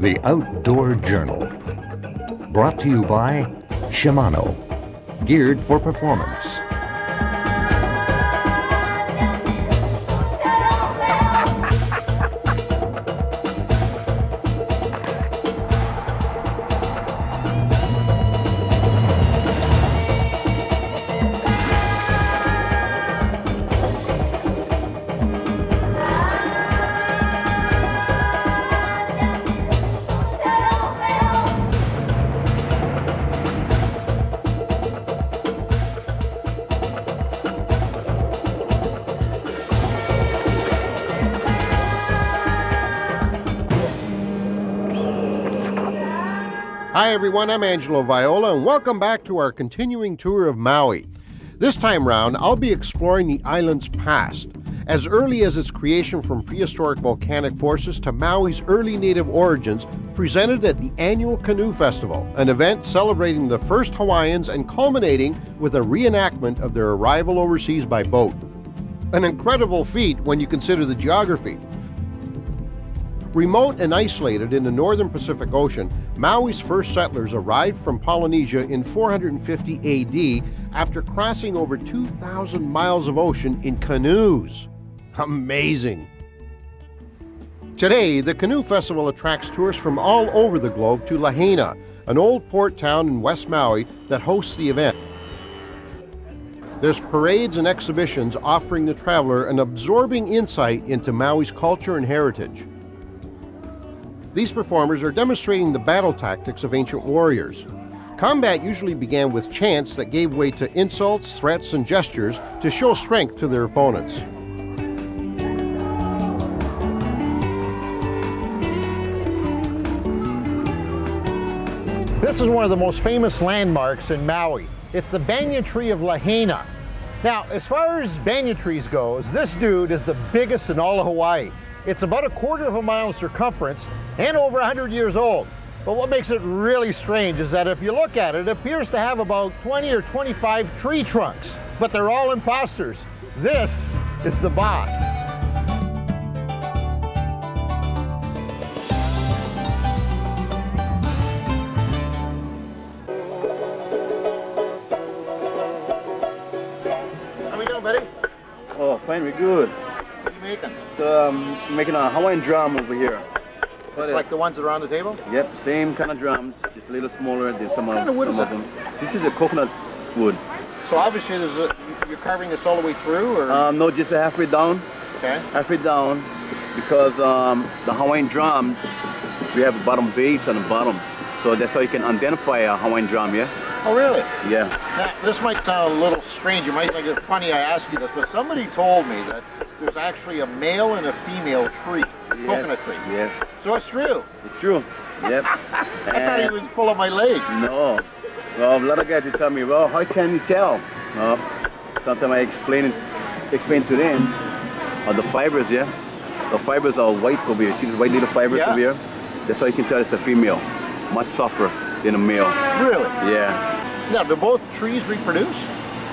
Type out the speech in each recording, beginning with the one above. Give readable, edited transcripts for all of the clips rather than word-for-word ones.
The Outdoor Journal. Brought to you by Shimano. Geared for performance. Hi everyone, I'm Angelo and welcome back to our continuing tour of Maui. This time round, I'll be exploring the island's past, as early as its creation from prehistoric volcanic forces to Maui's early native origins, presented at the annual Canoe Festival, an event celebrating the first Hawaiians and culminating with a reenactment of their arrival overseas by boat. An incredible feat when you consider the geography. Remote and isolated in the northern Pacific Ocean, Maui's first settlers arrived from Polynesia in 450 AD after crossing over 2,000 miles of ocean in canoes. Amazing! Today, the Canoe Festival attracts tourists from all over the globe to Lahaina, an old port town in West Maui that hosts the event. There's parades and exhibitions offering the traveler an absorbing insight into Maui's culture and heritage. These performers are demonstrating the battle tactics of ancient warriors. Combat usually began with chants that gave way to insults, threats, and gestures to show strength to their opponents. This is one of the most famous landmarks in Maui. It's the banyan tree of Lahaina. Now, as far as banyan trees goes, this dude is the biggest in all of Hawaii. It's about 1/4 of a mile in circumference and over 100 years old. But what makes it really strange is that if you look at it, it appears to have about 20 or 25 tree trunks, but they're all imposters. This is the boss. How we doing, buddy? Oh, fine, we're good. What are you making? So, making a Hawaiian drum over here. It's like the ones that are on the table? Yep, same kind of drums, just a little smaller than some What kind of wood is of them. This is a coconut wood. So obviously you're carving this all the way through, or? No, just halfway down. Okay. Halfway down, because the Hawaiian drums, we have a bottom base on the bottom. So that's how you can identify a Hawaiian drum, yeah? Oh, really? Yeah. Now, this might sound a little strange. You might think it's funny I asked you this, but somebody told me that there's actually a male and a female tree, coconut tree. Yes. So it's true. It's true. Yep. I thought he was full of my leg. No. Well, a lot of guys will tell me, well, how can you tell? Well, sometimes I explain to them the fibers, yeah? The fibers are white over here. See these white little fibers over here? That's how you can tell it's a female. Much softer than a male. Really? Yeah. Now, do both trees reproduce?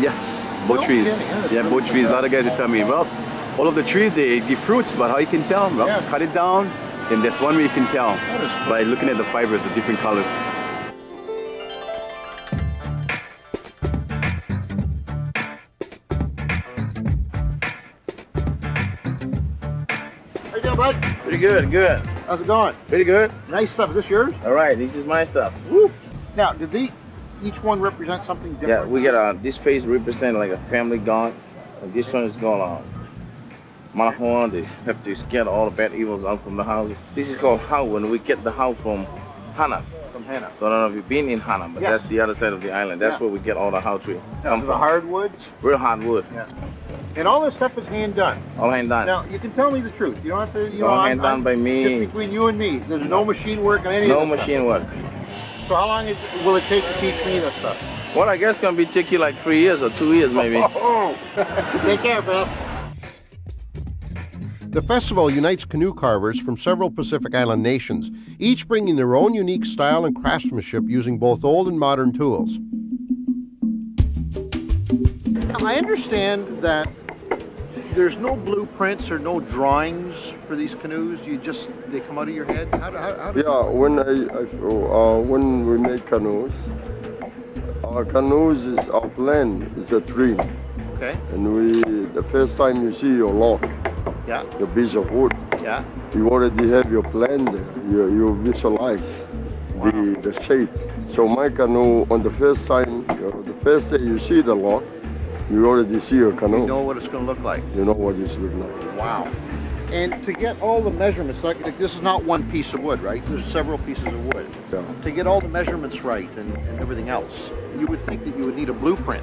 Yes, both trees. Yeah, both trees. A lot of guys will tell me, well, all of the trees, they give fruits, but how you can tell? Well, cut it down, and that's one way you can tell by looking at the fibers, the different colors. How you doing, bud? Pretty good, good. How's it going? Pretty good. Nice stuff. Is this yours? All right, this is my stuff. Woo! Now, did each one represent something different? Yeah, we got this face represent like a family god, and this one is called Malahorn. They have to scare all the bad evils out from the house. This is called Hau, when we get the Hau from Hana. From Hana. So I don't know if you've been in Hana, but that's the other side of the island. That's where we get all the Hau trees. The hardwood? Real hardwood. Yeah. And all this stuff is hand done. All hand done. Now, you can tell me the truth. You don't have to, all hand done by me. Just between you and me. There's no machine work on any of this No machine work. So how long will it take to teach me this stuff? Well, I guess it's going to be take you like 3 years or 2 years maybe. Oh. Take care, Bill. The festival unites canoe carvers from several Pacific Island nations, each bringing their own unique style and craftsmanship using both old and modern tools. Now, I understand that There's no blueprints or no drawings for these canoes. They come out of your head. When we make canoes, our canoes is our plan is a dream. Okay. And the first time you see your log, the piece of wood, you already have your plan there. You visualize the shape. So my canoe, on the first time, the first day you see the log, you already see your canoe. You know what it's going to look like. You know what it's looking like. Wow. And to get all the measurements, like this is not one piece of wood, right? There's several pieces of wood. Yeah. To get all the measurements right and everything else, you would think that you would need a blueprint,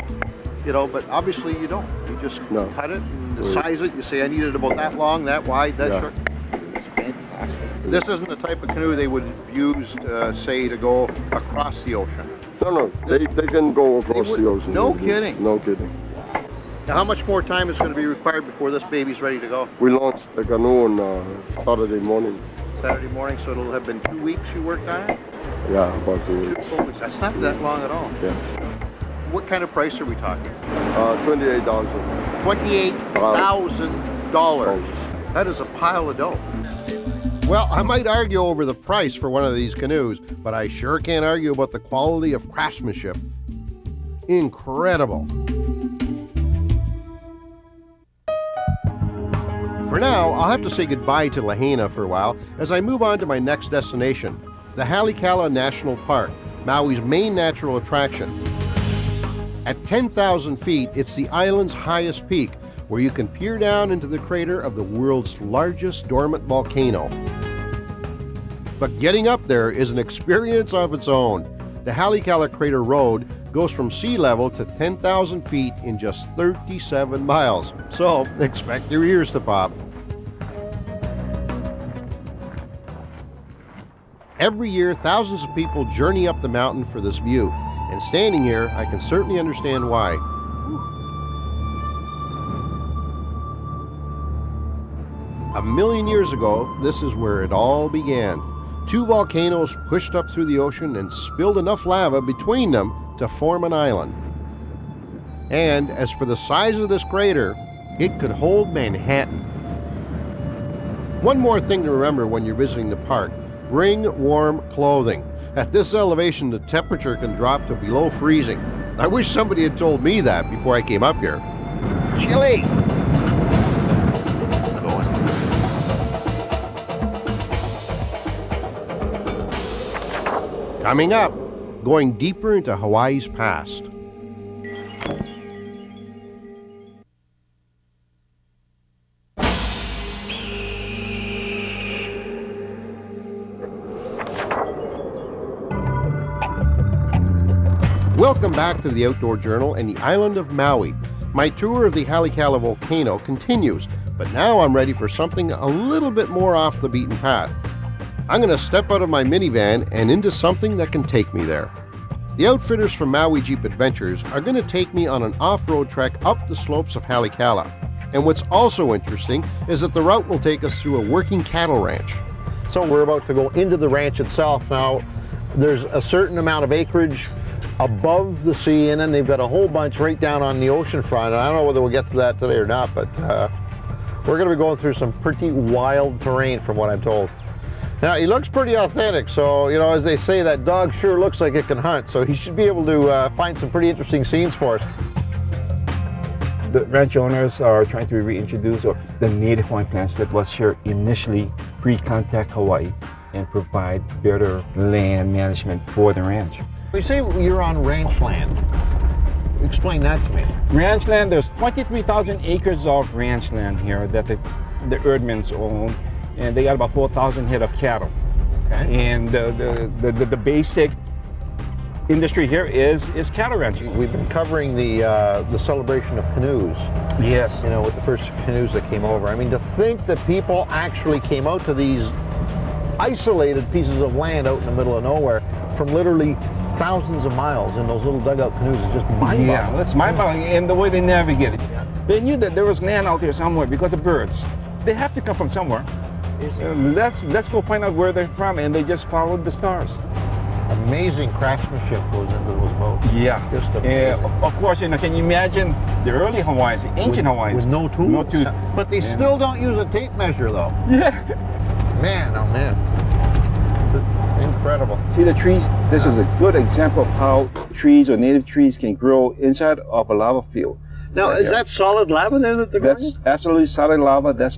but obviously you don't. You just cut it and size it. You say, I need it about that long, that wide, that short. It's fantastic. This isn't the type of canoe they would use, say, to go across the ocean. No, they can go across the ocean. No kidding. No kidding. Now, how much more time is going to be required before this baby's ready to go? We launched the canoe on Saturday morning. Saturday morning, so it'll have been 2 weeks you worked on it? Yeah, about 2 weeks. 2 weeks. That's not that long at all. Yeah. What kind of price are we talking? $28,000. $28,000. That is a pile of dough. Well, I might argue over the price for one of these canoes, but I sure can't argue about the quality of craftsmanship. Incredible. For now, I'll have to say goodbye to Lahaina for a while as I move on to my next destination, the Halikala National Park, Maui's main natural attraction. At 10,000 feet, it's the island's highest peak, where you can peer down into the crater of the world's largest dormant volcano. But getting up there is an experience of its own. The Halikala Crater Road goes from sea level to 10,000 feet in just 37 miles. So expect your ears to pop. Every year, thousands of people journey up the mountain for this view. And standing here, I can certainly understand why. A million years ago, this is where it all began. 2 volcanoes pushed up through the ocean and spilled enough lava between them to form an island. And as for the size of this crater, it could hold Manhattan. One more thing to remember when you're visiting the park: bring warm clothing. At this elevation, the temperature can drop to below freezing. I wish somebody had told me that before I came up here. Chilly! Coming up, going deeper into Hawaii's past. Welcome back to the Outdoor Journal and the island of Maui. My tour of the Halikala volcano continues, but now I'm ready for something a little bit more off the beaten path. I'm going to step out of my minivan and into something that can take me there. The outfitters from Maui Jeep Adventures are going to take me on an off-road trek up the slopes of Halikala. And what's also interesting is that the route will take us through a working cattle ranch. So we're about to go into the ranch itself now. There's a certain amount of acreage above the sea, and then they've got a whole bunch right down on the ocean front. And I don't know whether we'll get to that today or not, but we're going to be going through some pretty wild terrain from what I'm told. Now, he looks pretty authentic, so, as they say, that dog sure looks like it can hunt, so he should be able to find some pretty interesting scenes for us. The ranch owners are trying to reintroduce the native Hawaiian plants that was here initially pre-contact Hawaii and provide better land management for the ranch. You say you're on ranch land. Explain that to me. Ranch land, there's 23,000 acres of ranch land here that the Erdmans own, and they got about 4,000 head of cattle. Okay. And the basic industry here is cattle ranching. We've been covering the celebration of canoes. Yes. With the first canoes that came over. I mean, to think that people actually came out to these isolated pieces of land out in the middle of nowhere from literally thousands of miles in those little dugout canoes is just mind-boggling. Yeah, that's mind-boggling, and the way they navigate it. Yeah. They knew that there was land out there somewhere because of birds. They have to come from somewhere. Let's go find out where they're from, and they just followed the stars. Amazing craftsmanship goes into those boats. Yeah. Just amazing. Of course, can you imagine the early Hawaiians, the ancient Hawaiians? With no tools? No tools. But they still don't use a tape measure, though. Yeah. Man, oh man. Incredible. See the trees? This is a good example of how trees or native trees can grow inside of a lava field. Now, is that solid lava there that they're growing? That's absolutely solid lava. That's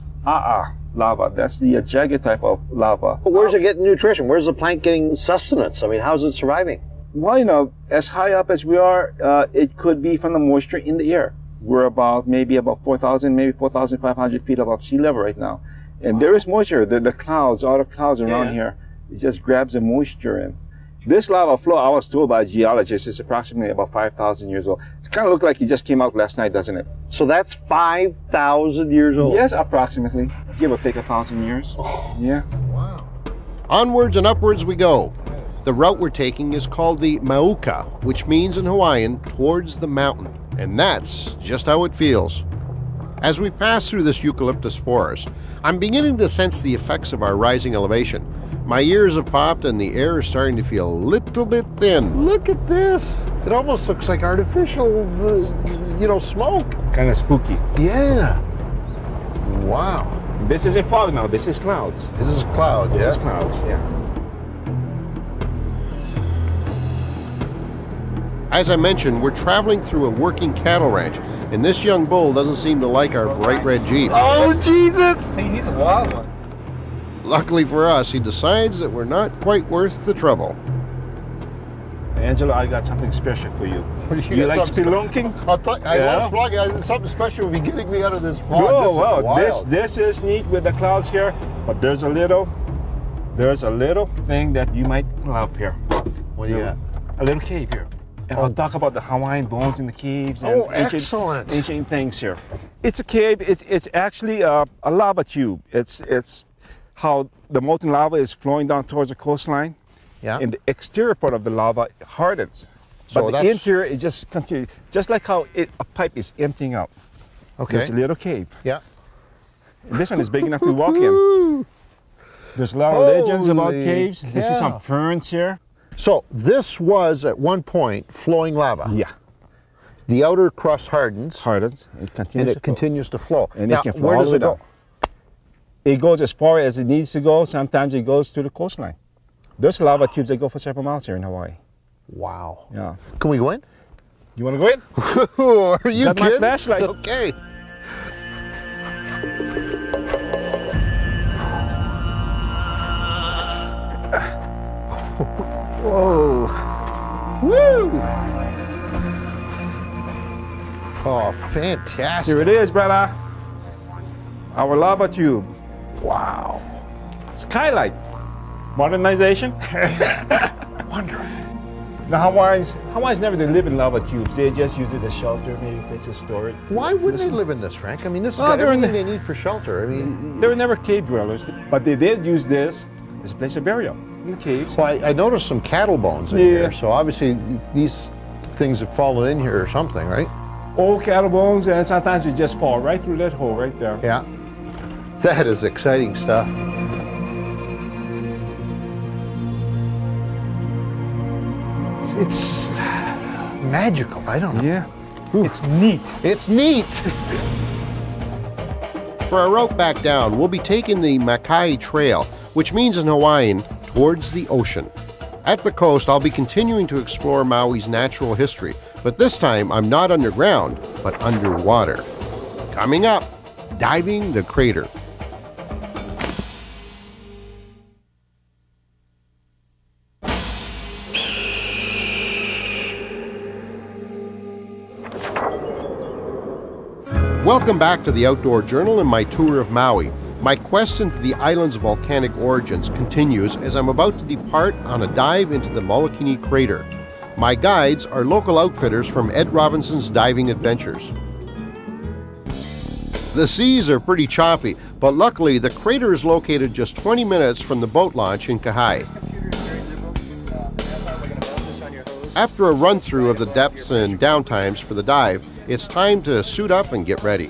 lava. That's the jagged type of lava. But where's it getting nutrition? Where's the plant getting sustenance? I mean, how's it surviving? Well, as high up as we are, it could be from the moisture in the air. We're maybe about 4,000, maybe 4,500 feet above sea level right now. And there is moisture. The clouds, all the clouds around here, it just grabs the moisture in. This lava flow, I was told by geologists, is approximately about 5,000 years old. It kind of looks like it just came out last night, doesn't it? So that's 5,000 years old? Yes, approximately. Give or take 1,000 years. Oh. Yeah. Wow. Onwards and upwards we go. The route we're taking is called the Mauka, which means in Hawaiian, towards the mountain. And that's just how it feels. As we pass through this eucalyptus forest, I'm beginning to sense the effects of our rising elevation. My ears have popped and the air is starting to feel a little bit thin. Look at this. It almost looks like artificial, smoke. Kind of spooky. Yeah. Wow. This isn't fog now. This is clouds. This is clouds, This is clouds, yeah. As I mentioned, we're traveling through a working cattle ranch, and this young bull doesn't seem to like our bright red Jeep. Oh, Jesus! See, he's a wild one. Luckily for us, he decides that we're not quite worth the trouble. Angelo, I got something special for you. You like spelunking? I love vlogging. Something special would be getting me out of this fog. Oh, this is neat with the clouds here, but there's a little thing that you might love here. What do you got? A little cave here. And I'll talk about the Hawaiian bones in the caves and ancient things here. It's a cave. It's actually a lava tube. It's how the molten lava is flowing down towards the coastline. Yeah. And the exterior part of the lava hardens. But the interior is just continues, just like how a pipe is emptying out. Okay. There's a little cave. Yeah. And this one is big enough to walk in. There's a lot of legends about caves. Cow. This is some ferns here. So this was at one point flowing lava. Yeah. The outer crust hardens. And it continues to flow. And now, it can flow where does it go? It goes as far as it needs to go. Sometimes it goes to the coastline. There's lava tubes that go for several miles here in Hawaii. Wow. Yeah. Can we go in? You want to go in? Are you Got kidding? my flashlight. Okay. Whoa. Woo! Oh, fantastic. Here it is, brother. Our lava tube. Wow. Skylight. Modernization. Wondering. The Hawaiians never did live in lava tubes. They just use it as shelter, maybe a place to store it. Why wouldn't they live in this, Frank? I mean, this has got everything they need for shelter. I mean, they were never cave dwellers, but they did use this as a place of burial in the caves. Well, I noticed some cattle bones in here, so obviously these things have fallen in here or something, right? Old cattle bones, and sometimes they just fall right through that hole right there. Yeah. That is exciting stuff. It's magical. I don't know. Yeah. Ooh. It's neat. It's neat. For our route back down, we'll be taking the Makai Trail, which means in Hawaiian, towards the ocean. At the coast, I'll be continuing to explore Maui's natural history, but this time I'm not underground, but underwater. Coming up, diving the crater. Welcome back to the Outdoor Journal and my tour of Maui. My quest into the island's volcanic origins continues as I'm about to depart on a dive into the Molokini crater. My guides are local outfitters from Ed Robinson's Diving Adventures. The seas are pretty choppy, but luckily the crater is located just 20 minutes from the boat launch in Kahai. After a run-through of the depths and downtimes for the dive, it's time to suit up and get ready.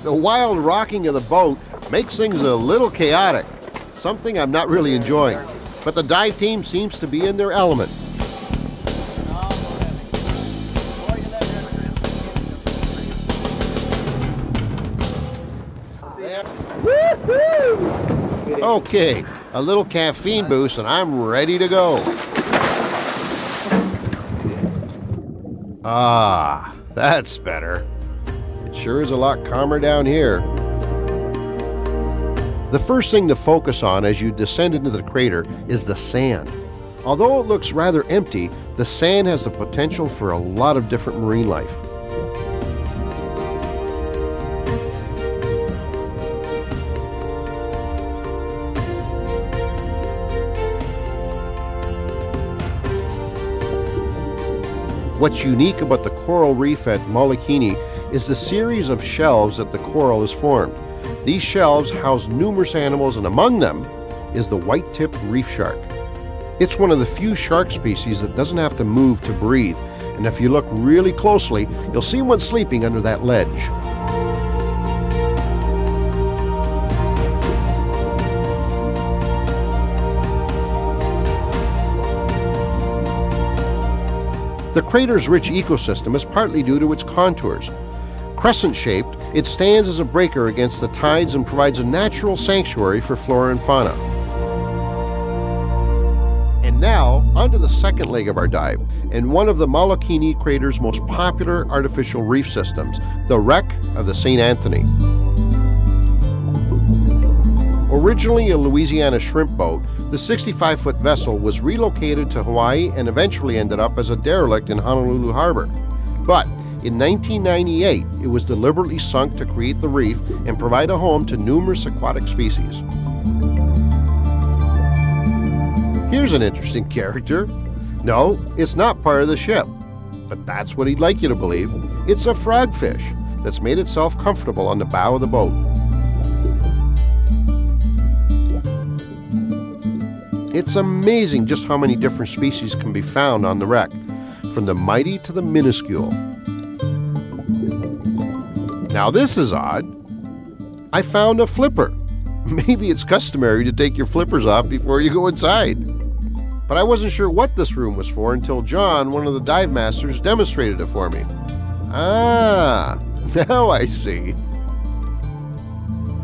The wild rocking of the boat makes things a little chaotic, something I'm not really enjoying. but the dive team seems to be in their element. Okay, a little caffeine boost and I'm ready to go. Ah, that's better. It sure is a lot calmer down here. The first thing to focus on as you descend into the crater is the sand. Although it looks rather empty, the sand has the potential for a lot of different marine life. What's unique about the coral reef at Maui is the series of shelves that the coral has formed. These shelves house numerous animals, and among them is the white-tipped reef shark. It's one of the few shark species that doesn't have to move to breathe, and if you look really closely, you'll see one sleeping under that ledge. The crater's rich ecosystem is partly due to its contours. Crescent-shaped, it stands as a breaker against the tides and provides a natural sanctuary for flora and fauna. And now, onto the second leg of our dive, and one of the Maui crater's most popular artificial reef systems, the wreck of the St. Anthony. Originally a Louisiana shrimp boat, the 65-foot vessel was relocated to Hawaii and eventually ended up as a derelict in Honolulu Harbor. But in 1998, it was deliberately sunk to create the reef and provide a home to numerous aquatic species. Here's an interesting character. No, it's not part of the ship, but that's what he'd like you to believe. It's a frogfish that's made itself comfortable on the bow of the boat. It's amazing just how many different species can be found on the wreck, from the mighty to the minuscule. Now this is odd. I found a flipper. Maybe it's customary to take your flippers off before you go inside. But I wasn't sure what this room was for until John, one of the dive masters, demonstrated it for me. Ah, now I see.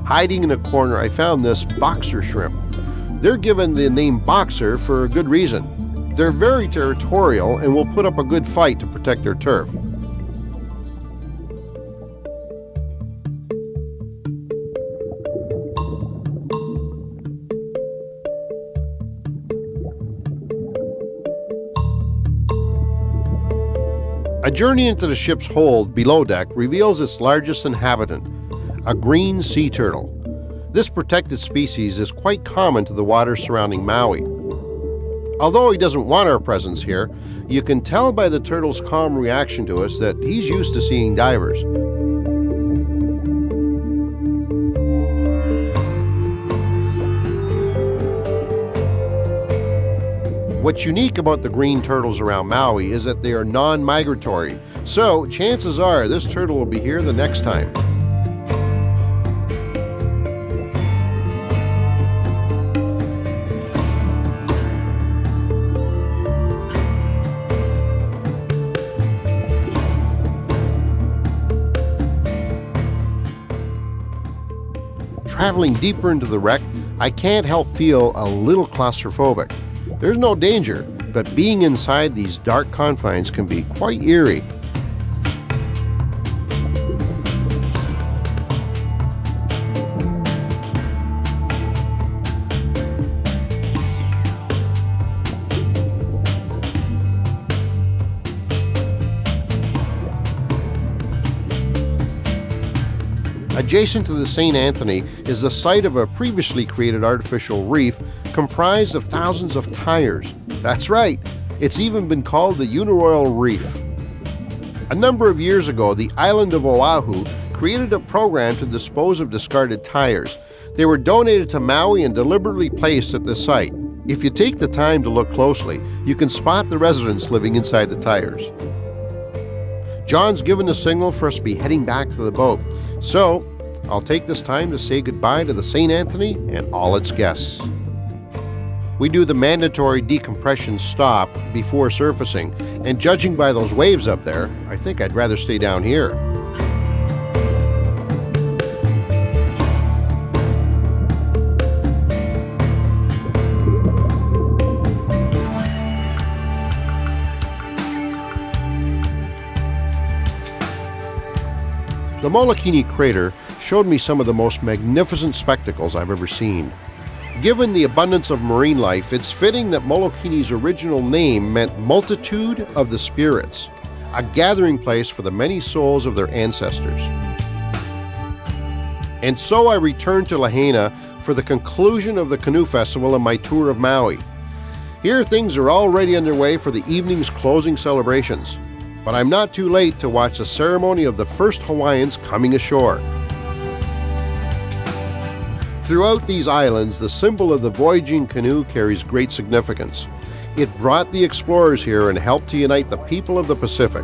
Hiding in a corner, I found this boxer shrimp. They're given the name boxer for a good reason. They're very territorial and will put up a good fight to protect their turf. A journey into the ship's hold below deck reveals its largest inhabitant, a green sea turtle. This protected species is quite common to the waters surrounding Maui. Although he doesn't want our presence here, you can tell by the turtle's calm reaction to us that he's used to seeing divers. What's unique about the green turtles around Maui is that they are non-migratory, so chances are this turtle will be here the next time. Traveling deeper into the wreck, I can't help feel a little claustrophobic. There's no danger, but being inside these dark confines can be quite eerie. Adjacent to the St. Anthony is the site of a previously created artificial reef comprised of thousands of tires. That's right, it's even been called the Uniroyal Reef. A number of years ago, the island of Oahu created a program to dispose of discarded tires. They were donated to Maui and deliberately placed at this site. If you take the time to look closely, you can spot the residents living inside the tires. John's given the signal for us to be heading back to the boat, so I'll take this time to say goodbye to the St. Anthony and all its guests. We do the mandatory decompression stop before surfacing, and judging by those waves up there, I think I'd rather stay down here. The Molokini crater showed me some of the most magnificent spectacles I've ever seen. Given the abundance of marine life, it's fitting that Molokini's original name meant multitude of the spirits, a gathering place for the many souls of their ancestors. And so I returned to Lahaina for the conclusion of the Canoe Festival and my tour of Maui. Here things are already underway for the evening's closing celebrations, but I'm not too late to watch the ceremony of the first Hawaiians coming ashore. Throughout these islands, the symbol of the voyaging canoe carries great significance. It brought the explorers here and helped to unite the people of the Pacific.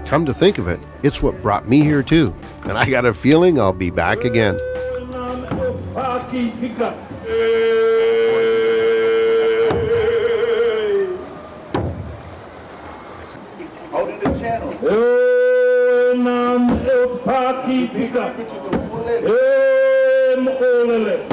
Come to think of it, it's what brought me here too, and I got a feeling I'll be back again. Holding the channel. Olele.